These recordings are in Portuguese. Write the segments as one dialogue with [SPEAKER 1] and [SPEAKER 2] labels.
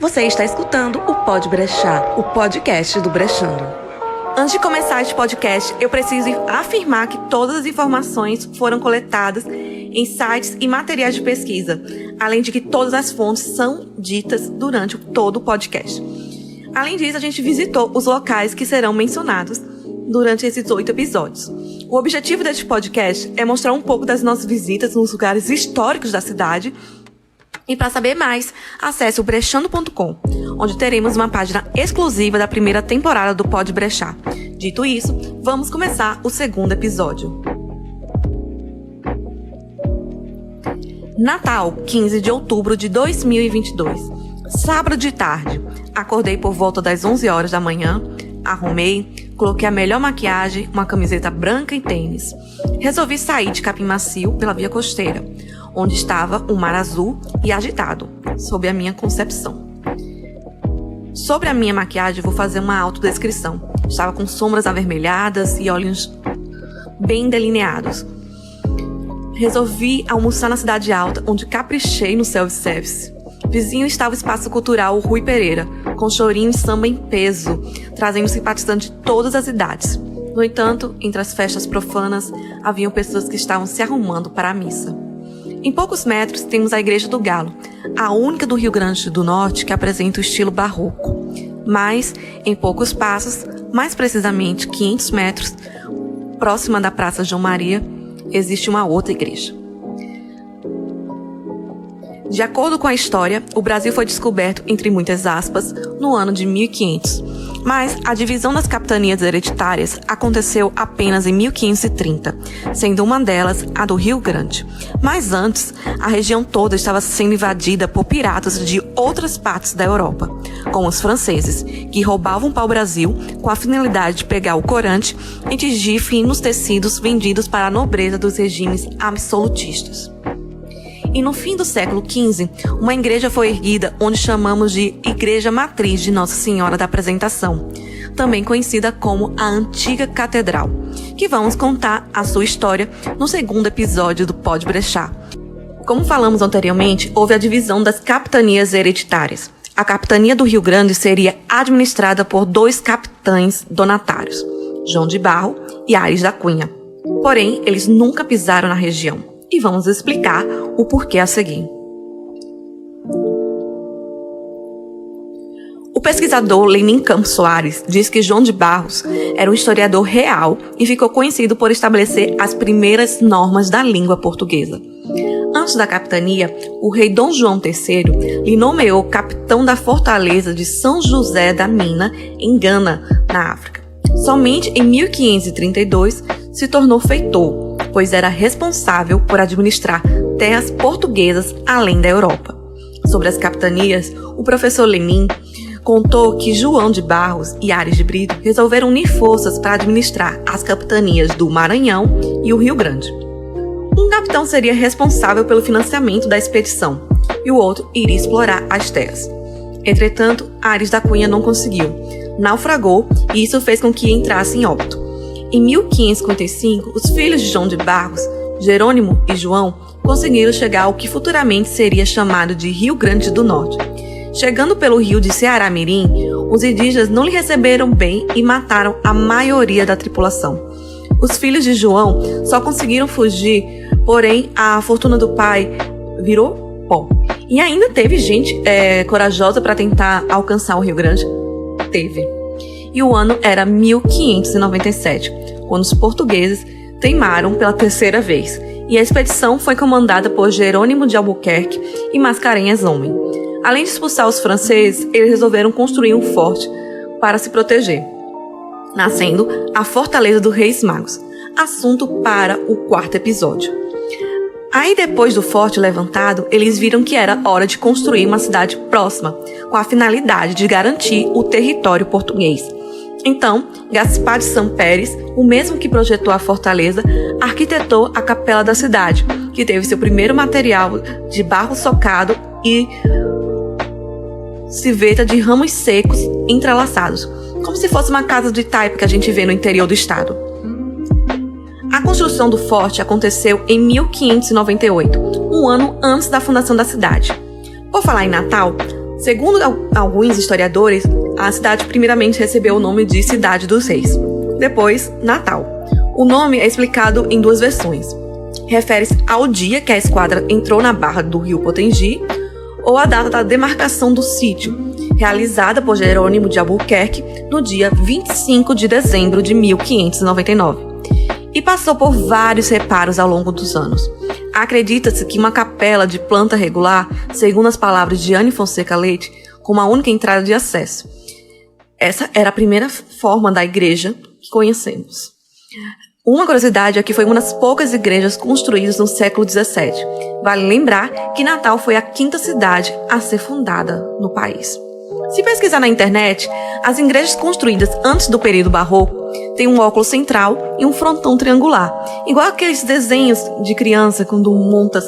[SPEAKER 1] Você está escutando o Pode Brechar, o podcast do Brechando. Antes de começar este podcast, eu preciso afirmar que todas as informações foram coletadas em sites e materiais de pesquisa, além de que todas as fontes são ditas durante todo o podcast. Além disso, a gente visitou os locais que serão mencionados durante esses 8 episódios. O objetivo deste podcast é mostrar um pouco das nossas visitas nos lugares históricos da cidade. E para saber mais, acesse o brechando.com, onde teremos uma página exclusiva da primeira temporada do Pode Brechar. Dito isso, vamos começar o segundo episódio. Natal, 15 de outubro de 2022. Sábado de tarde. Acordei por volta das 11 horas da manhã, arrumei, coloquei a melhor maquiagem, uma camiseta branca e tênis. Resolvi sair de Capim Macio pela via costeira, onde estava um mar azul e agitado, sob a minha concepção. Sobre a minha maquiagem, vou fazer uma autodescrição. Estava com sombras avermelhadas e olhos bem delineados. Resolvi almoçar na Cidade Alta, onde caprichei no self-service. Vizinho estava o Espaço Cultural Rui Pereira, com chorinho e samba em peso, trazendo simpatizantes de todas as idades. No entanto, entre as festas profanas, haviam pessoas que estavam se arrumando para a missa. Em poucos metros temos a Igreja do Galo, a única do Rio Grande do Norte que apresenta o estilo barroco. Mas, em poucos passos, mais precisamente 500 metros, próxima da Praça João Maria, existe uma outra igreja. De acordo com a história, o Brasil foi descoberto, entre muitas aspas, no ano de 1500. Mas a divisão das capitanias hereditárias aconteceu apenas em 1530, sendo uma delas a do Rio Grande. Mas antes, a região toda estava sendo invadida por piratas de outras partes da Europa, como os franceses, que roubavam para o Brasil com a finalidade de pegar o corante e tingir finos tecidos vendidos para a nobreza dos regimes absolutistas. E no fim do século XV, uma igreja foi erguida onde chamamos de Igreja Matriz de Nossa Senhora da Apresentação, também conhecida como a Antiga Catedral, que vamos contar a sua história no segundo episódio do Pode Brechar. Como falamos anteriormente, houve a divisão das capitanias hereditárias. A capitania do Rio Grande seria administrada por 2 capitães donatários, João de Barro e Aires da Cunha. Porém, eles nunca pisaram na região. E vamos explicar o porquê a seguir. O pesquisador Lenin Campos Soares diz que João de Barros era um historiador real e ficou conhecido por estabelecer as primeiras normas da língua portuguesa. Antes da capitania, o rei Dom João III lhe nomeou capitão da fortaleza de São José da Mina, em Gana, na África. Somente em 1532 se tornou feitor, pois era responsável por administrar terras portuguesas além da Europa. Sobre as capitanias, o professor Lenin contou que João de Barros e Aires de Brito resolveram unir forças para administrar as capitanias do Maranhão e o Rio Grande. Um capitão seria responsável pelo financiamento da expedição e o outro iria explorar as terras. Entretanto, Aires da Cunha não conseguiu. Naufragou e isso fez com que entrasse em óbito. Em 1555, os filhos de João de Barros, Jerônimo e João, conseguiram chegar ao que futuramente seria chamado de Rio Grande do Norte. Chegando pelo rio de Ceará-Mirim, os indígenas não lhe receberam bem e mataram a maioria da tripulação. Os filhos de João só conseguiram fugir, porém a fortuna do pai virou pó. E ainda teve gente corajosa para tentar alcançar o Rio Grande? Teve. E o ano era 1597, quando os portugueses teimaram pela terceira vez, e a expedição foi comandada por Jerônimo de Albuquerque e Mascarenhas Homem. Além de expulsar os franceses, eles resolveram construir um forte para se proteger, nascendo a Fortaleza dos Reis Magos, assunto para o 4º episódio. Aí, depois do forte levantado, eles viram que era hora de construir uma cidade próxima, com a finalidade de garantir o território português. Então, Gaspar de Sampérez, o mesmo que projetou a fortaleza, arquitetou a capela da cidade, que teve seu primeiro material de barro socado e civeta de ramos secos entrelaçados, como se fosse uma casa de taipa que a gente vê no interior do estado. A construção do forte aconteceu em 1598, um ano antes da fundação da cidade. Por falar em Natal, Segundo alguns historiadores, a cidade primeiramente recebeu o nome de Cidade dos Reis, depois Natal. O nome é explicado em duas versões. Refere-se ao dia que a esquadra entrou na barra do rio Potengi, ou à data da demarcação do sítio, realizada por Jerônimo de Albuquerque no dia 25 de dezembro de 1599, e passou por vários reparos ao longo dos anos. Acredita-se que uma capela de planta regular, segundo as palavras de Anne Fonseca Leite, com uma única entrada de acesso. Essa era a primeira forma da igreja que conhecemos. Uma curiosidade é que foi uma das poucas igrejas construídas no século XVII. Vale lembrar que Natal foi a 5ª cidade a ser fundada no país. Se pesquisar na internet, as igrejas construídas antes do período barroco têm um óculo central e um frontão triangular, igual aqueles desenhos de criança quando montas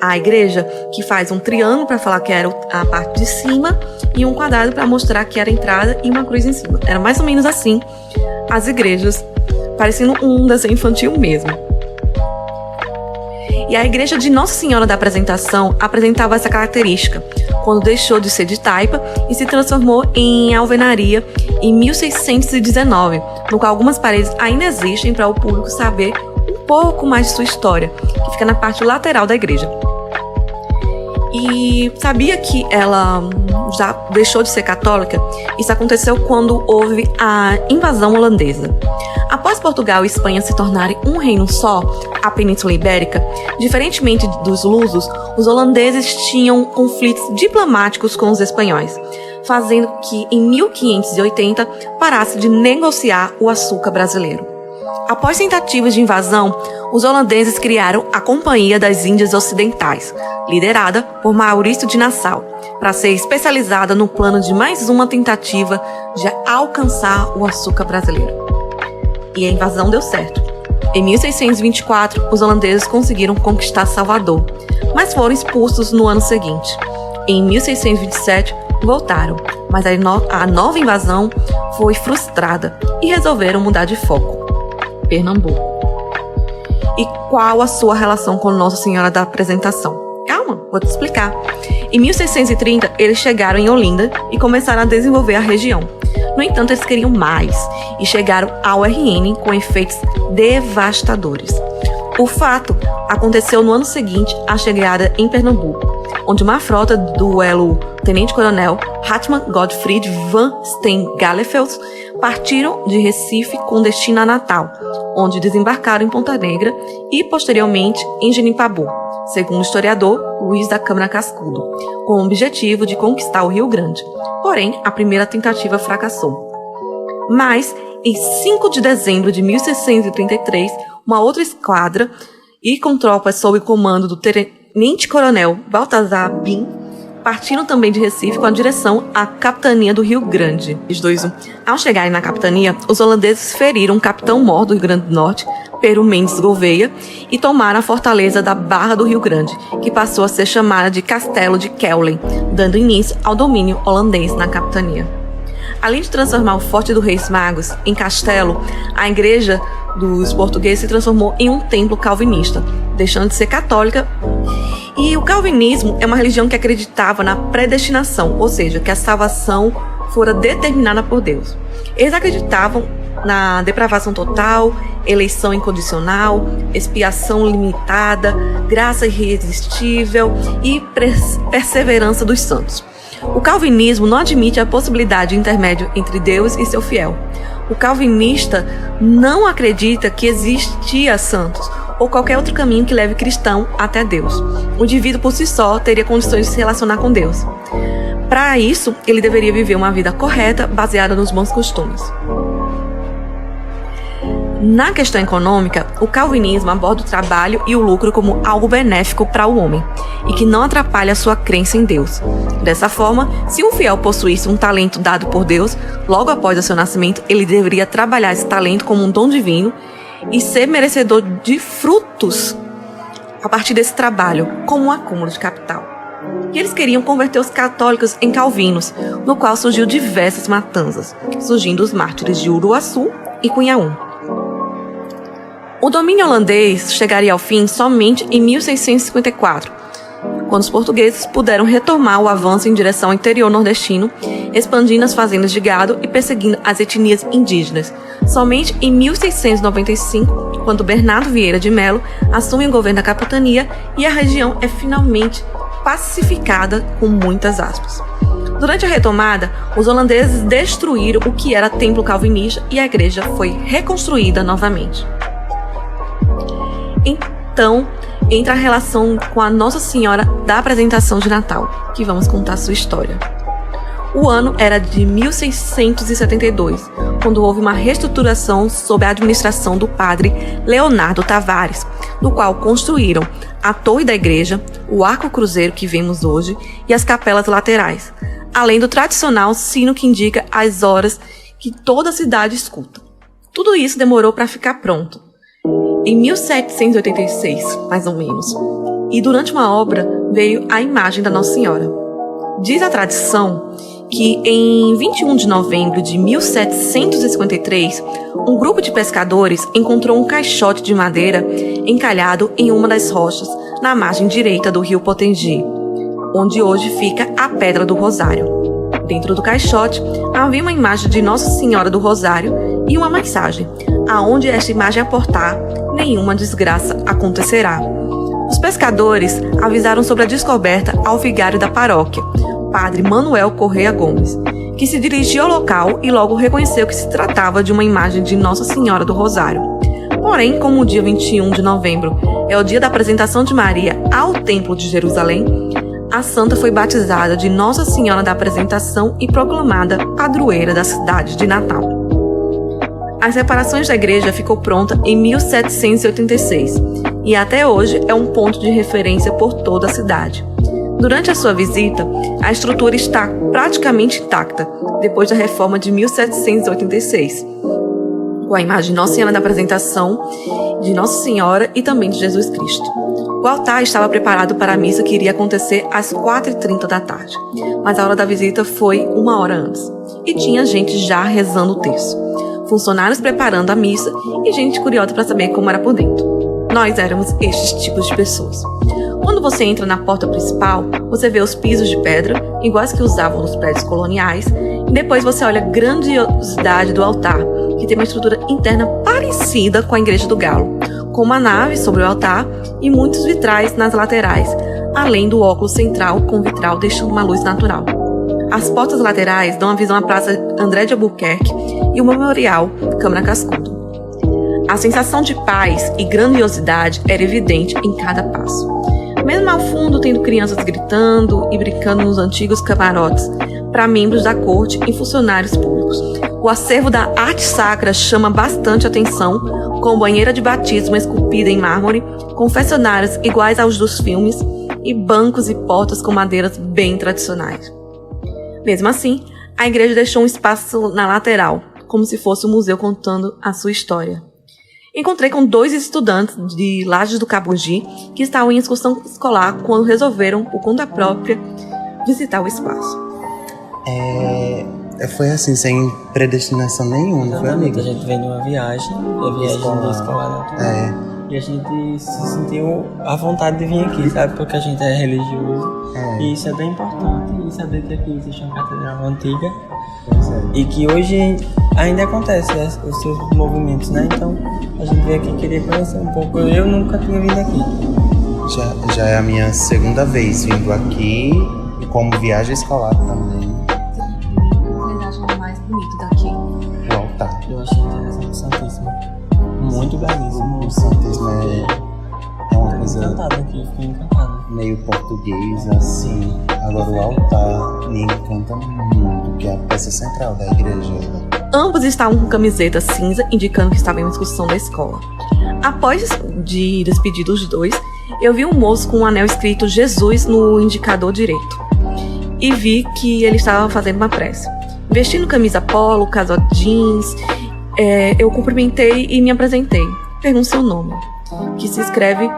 [SPEAKER 1] a igreja, que faz um triângulo para falar que era a parte de cima e um quadrado para mostrar que era a entrada e uma cruz em cima. Era mais ou menos assim as igrejas, parecendo um desenho infantil mesmo. E a igreja de Nossa Senhora da Apresentação apresentava essa característica, quando deixou de ser de taipa e se transformou em alvenaria em 1619, no qual algumas paredes ainda existem para o público saber um pouco mais de sua história, que fica na parte lateral da igreja. E sabia que ela já deixou de ser católica? Isso aconteceu quando houve a invasão holandesa. Após Portugal e Espanha se tornarem um reino só, a Península Ibérica, diferentemente dos lusos, os holandeses tinham conflitos diplomáticos com os espanhóis, fazendo que em 1580 parasse de negociar o açúcar brasileiro. Após tentativas de invasão, os holandeses criaram a Companhia das Índias Ocidentais, liderada por Maurício de Nassau, para ser especializada no plano de mais uma tentativa de alcançar o açúcar brasileiro. E a invasão deu certo. Em 1624, os holandeses conseguiram conquistar Salvador, mas foram expulsos no ano seguinte. Em 1627, voltaram, mas a nova invasão foi frustrada e resolveram mudar de foco. Pernambuco. E qual a sua relação com Nossa Senhora da Apresentação? Calma, vou te explicar. Em 1630, eles chegaram em Olinda e começaram a desenvolver a região. No entanto, eles queriam mais e chegaram ao RN com efeitos devastadores. O fato aconteceu no ano seguinte à chegada em Pernambuco, onde uma frota do elo Tenente-Coronel Hartmann Gottfried van Steen-Gallefeld partiram de Recife com destino a Natal, onde desembarcaram em Ponta Negra e, posteriormente, em Genipabu, segundo o historiador Luiz da Câmara Cascudo, com o objetivo de conquistar o Rio Grande. Porém, a primeira tentativa fracassou. Mas, em 5 de dezembro de 1633, uma outra esquadra e com tropas sob o comando do Tenente-Coronel Baltazar Bin partiram também de Recife com a direção à capitania do Rio Grande. Ao chegarem na capitania, os holandeses feriram o capitão-mor do Rio Grande do Norte, Pero Mendes Gouveia, e tomaram a fortaleza da Barra do Rio Grande, que passou a ser chamada de Castelo de Keulen, dando início ao domínio holandês na capitania. Além de transformar o Forte dos Reis Magos em castelo, a igreja dos portugueses se transformou em um templo calvinista, deixando de ser católica. E o calvinismo é uma religião que acreditava na predestinação, ou seja, que a salvação fora determinada por Deus. Eles acreditavam na depravação total, eleição incondicional, expiação limitada, graça irresistível e perseverança dos santos. O calvinismo não admite a possibilidade de intermédio entre Deus e seu fiel. O calvinista não acredita que existia santos ou qualquer outro caminho que leve cristão até Deus. O indivíduo por si só teria condições de se relacionar com Deus. Para isso, ele deveria viver uma vida correta, baseada nos bons costumes. Na questão econômica, o calvinismo aborda o trabalho e o lucro como algo benéfico para o homem e que não atrapalha a sua crença em Deus. Dessa forma, se um fiel possuísse um talento dado por Deus, logo após o seu nascimento, ele deveria trabalhar esse talento como um dom divino e ser merecedor de frutos a partir desse trabalho, como um acúmulo de capital. E eles queriam converter os católicos em calvinos, no qual surgiu diversas matanças, surgindo os mártires de Uruaçu e Cunhaú. O domínio holandês chegaria ao fim somente em 1654, quando os portugueses puderam retomar o avanço em direção ao interior nordestino, expandindo as fazendas de gado e perseguindo as etnias indígenas. Somente em 1695, quando Bernardo Vieira de Melo assume o governo da capitania e a região é finalmente pacificada, com muitas aspas. Durante a retomada, os holandeses destruíram o que era templo calvinista e a igreja foi reconstruída novamente. Então, entra a relação com a Nossa Senhora da Apresentação de Natal, que vamos contar sua história. O ano era de 1672, quando houve uma reestruturação sob a administração do padre Leonardo Tavares, no qual construíram a torre da igreja, o arco cruzeiro que vemos hoje e as capelas laterais, além do tradicional sino que indica as horas que toda a cidade escuta. Tudo isso demorou para ficar pronto, em 1786, mais ou menos, e durante uma obra veio a imagem da Nossa Senhora. Diz a tradição que em 21 de novembro de 1753, um grupo de pescadores encontrou um caixote de madeira encalhado em uma das rochas na margem direita do rio Potengi, onde hoje fica a Pedra do Rosário. Dentro do caixote havia uma imagem de Nossa Senhora do Rosário e uma mensagem, aonde esta imagem aportar, nenhuma desgraça acontecerá. Os pescadores avisaram sobre a descoberta ao vigário da paróquia, Padre Manuel Correia Gomes, que se dirigiu ao local e logo reconheceu que se tratava de uma imagem de Nossa Senhora do Rosário. Porém, como o dia 21 de novembro é o dia da apresentação de Maria ao Templo de Jerusalém, a santa foi batizada de Nossa Senhora da Apresentação e proclamada padroeira da cidade de Natal. As reparações da igreja ficou pronta em 1786 e até hoje é um ponto de referência por toda a cidade. Durante a sua visita, a estrutura está praticamente intacta, depois da reforma de 1786, com a imagem de Nossa Senhora da Apresentação, de Nossa Senhora e também de Jesus Cristo. O altar estava preparado para a missa que iria acontecer às 4h30 da tarde, mas a hora da visita foi 1 hora antes, e tinha gente já rezando o terço, funcionários preparando a missa e gente curiosa para saber como era por dentro. Nós éramos estes tipos de pessoas. Quando você entra na porta principal, você vê os pisos de pedra, iguais que usavam nos prédios coloniais, e depois você olha a grandiosidade do altar, que tem uma estrutura interna parecida com a Igreja do Galo, com uma nave sobre o altar e muitos vitrais nas laterais, além do óculo central com vitral deixando uma luz natural. As portas laterais dão a visão à Praça André de Albuquerque e o Memorial Câmara Cascudo. A sensação de paz e grandiosidade era evidente em cada passo. Mesmo ao fundo, tendo crianças gritando e brincando nos antigos camarotes para membros da corte e funcionários públicos. O acervo da arte sacra chama bastante atenção, com banheira de batismo esculpida em mármore, confessionários iguais aos dos filmes e bancos e portas com madeiras bem tradicionais. Mesmo assim, a igreja deixou um espaço na lateral, como se fosse um museu contando a sua história. Encontrei com 2 estudantes de Lajes do Cabugi que estavam em excursão escolar quando resolveram, por conta própria, visitar o espaço.
[SPEAKER 2] Foi assim, sem predestinação nenhuma, não foi, amiga?
[SPEAKER 3] A gente veio de uma viagem, a viagem escolar. E a gente se sentiu à vontade de vir aqui, sabe? Porque a gente é religioso. E isso é bem importante. E saber que aqui existe uma catedral antiga. E que hoje ainda acontece os seus movimentos, né? Então a gente veio aqui querer conhecer um pouco. Eu nunca tinha vindo aqui.
[SPEAKER 2] Já é a minha 2ª vez vindo aqui, como viagem escolar também.
[SPEAKER 1] Vocês acham mais bonito daqui?
[SPEAKER 2] O altar.
[SPEAKER 3] Eu achei interessante o Santíssimo. Muito belíssimo.
[SPEAKER 2] O Santíssimo é uma coisa
[SPEAKER 3] encantado aqui, fiquei encantado.
[SPEAKER 2] Meio português, assim. Agora o altar me encanta muito, que é a peça central da igreja.
[SPEAKER 1] Ambos estavam com camiseta cinza, indicando que estavam em uma excursão da escola. Após de despedir dos 2, eu vi um moço com um anel escrito Jesus no indicador direito. E vi que ele estava fazendo uma prece. Vestindo camisa polo, casaco jeans, eu cumprimentei e me apresentei. Perguntei seu nome, que se escreve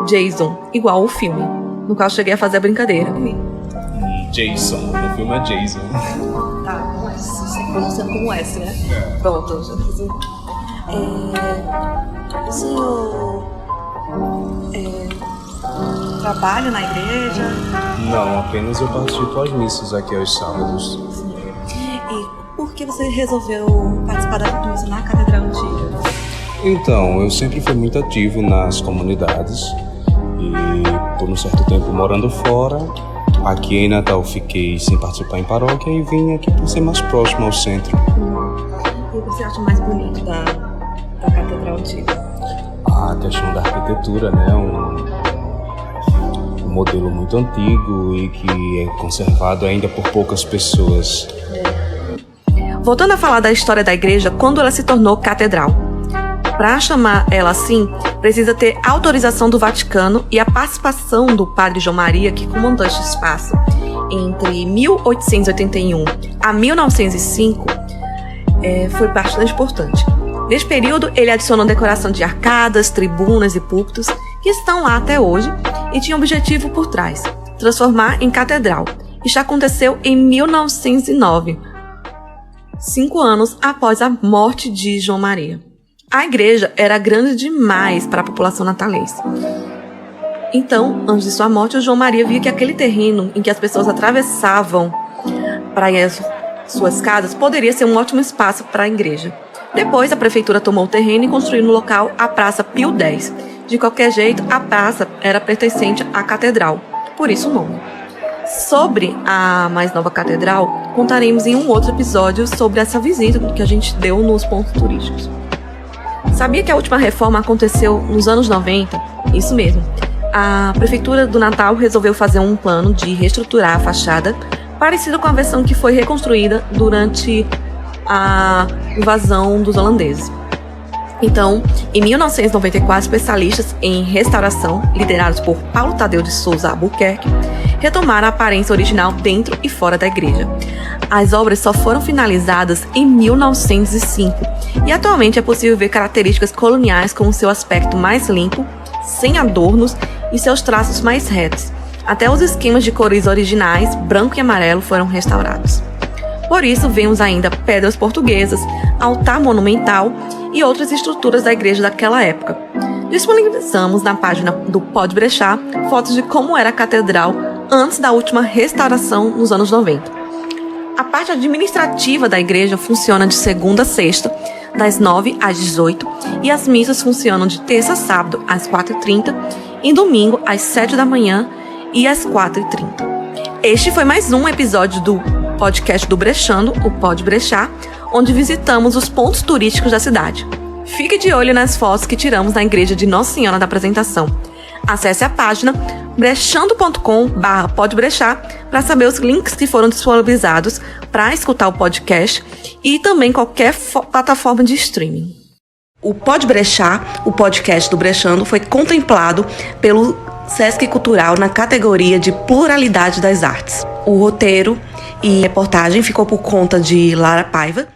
[SPEAKER 1] Jason, igual o filme, no qual cheguei a fazer a brincadeira.
[SPEAKER 4] Jason, no filme é Jason.
[SPEAKER 1] Tá, com S, pronunciando como S, né? Pronto, já fiz um... O senhor trabalha na igreja?
[SPEAKER 4] Não, apenas eu participo às missas aqui aos sábados.
[SPEAKER 1] Sim. E por que você resolveu participar da missa na Catedral Antiga?
[SPEAKER 4] Então, eu sempre fui muito ativo nas comunidades e por um certo tempo morando fora, aqui em Natal fiquei sem participar em paróquia e vim aqui por ser mais próximo ao centro.
[SPEAKER 1] E o que você acha mais bonito da Catedral Antiga?
[SPEAKER 4] A questão da arquitetura, né? Um modelo muito antigo e que é conservado ainda por poucas pessoas.
[SPEAKER 1] Voltando a falar da história da igreja, quando ela se tornou catedral. Para chamar ela assim, precisa ter autorização do Vaticano e a participação do padre João Maria, que comandou este espaço entre 1881 a 1905, foi bastante importante. Neste período, ele adicionou decoração de arcadas, tribunas e púlpitos, que estão lá até hoje, e tinha um objetivo por trás: transformar em catedral. Isso aconteceu em 1909, 5 anos após a morte de João Maria. A igreja era grande demais para a população natalense. Então, antes de sua morte, o João Maria viu que aquele terreno em que as pessoas atravessavam para ir às suas casas poderia ser um ótimo espaço para a igreja. Depois, a prefeitura tomou o terreno e construiu no local a Praça Pio X. De qualquer jeito, a praça era pertencente à catedral, por isso o nome. Sobre a mais nova catedral, contaremos em um outro episódio sobre essa visita que a gente deu nos pontos turísticos. Sabia que a última reforma aconteceu nos anos 90? Isso mesmo. A Prefeitura do Natal resolveu fazer um plano de reestruturar a fachada, parecido com a versão que foi reconstruída durante a invasão dos holandeses. Então, em 1994, especialistas em restauração, liderados por Paulo Tadeu de Souza Albuquerque, retomaram a aparência original dentro e fora da igreja. As obras só foram finalizadas em 1905 e atualmente é possível ver características coloniais como seu aspecto mais limpo, sem adornos e seus traços mais retos. Até os esquemas de cores originais, branco e amarelo, foram restaurados. Por isso, vemos ainda pedras portuguesas, altar monumental e outras estruturas da igreja daquela época. Disponibilizamos na página do Pode Brechar fotos de como era a catedral antes da última restauração nos anos 90. A parte administrativa da igreja funciona de segunda a sexta, das 9 às 18, e as missas funcionam de terça a sábado, às 4h30, e domingo, às 7 da manhã e às 4h30. Este foi mais um episódio do podcast do Brechando, o Pode Brechar, onde visitamos os pontos turísticos da cidade. Fique de olho nas fotos que tiramos na igreja de Nossa Senhora da Apresentação. Acesse a página brechando.com/podebrechar para saber os links que foram disponibilizados para escutar o podcast e também qualquer plataforma de streaming. O Pode Brechar, o podcast do Brechando, foi contemplado pelo Sesc Cultural na categoria de Pluralidade das Artes. O roteiro e reportagem ficou por conta de Lara Paiva.